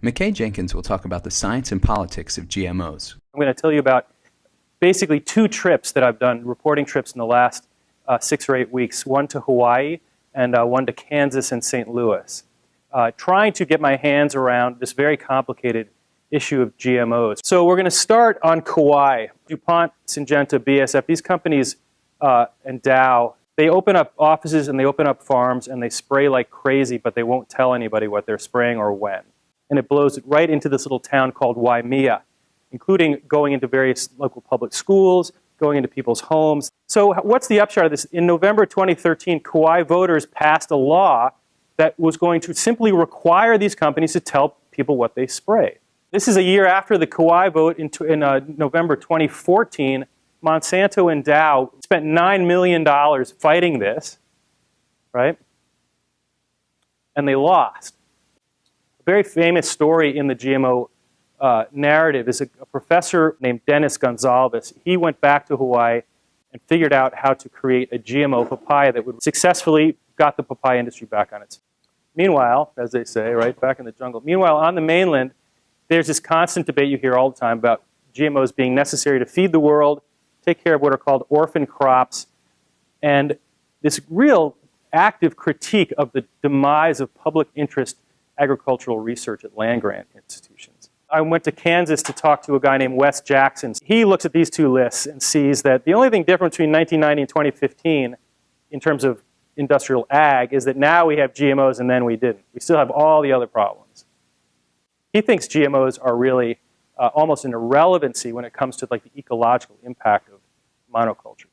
McKay Jenkins will talk about the science and politics of GMOs. I'm going to tell you about basically 2 trips that I've done, reporting trips in the last 6 or 8 weeks, one to Hawaii and one to Kansas and St. Louis, trying to get my hands around this very complicated issue of GMOs. So we're going to start on Kauai. DuPont, Syngenta, BASF, these companies and Dow, they open up offices and they open up farms and they spray like crazy, but they won't tell anybody what they're spraying or when. And it blows it right into this little town called Waimea, including going into various local public schools, going into people's homes. So what's the upshot of this? In November 2013, Kauai voters passed a law that was going to simply require these companies to tell people what they spray. This is a year after the Kauai vote in November 2014. Monsanto and Dow spent $9 million fighting this, right? And they lost. A very famous story in the GMO narrative is a professor named Dennis Gonzalez. He went back to Hawaii and figured out how to create a GMO papaya that would successfully got the papaya industry back on its feet. Meanwhile, as they say, right, back in the jungle, meanwhile, on the mainland, there's this constant debate you hear all the time about GMOs being necessary to feed the world, take care of what are called orphan crops, and this real active critique of the demise of public interest agricultural research at land-grant institutions. I went to Kansas to talk to a guy named Wes Jackson. He looks at these 2 lists and sees that the only thing different between 1990 and 2015 in terms of industrial ag is that now we have GMOs and then we didn't. We still have all the other problems. He thinks GMOs are really almost an irrelevancy when it comes to like the ecological impact of monoculture.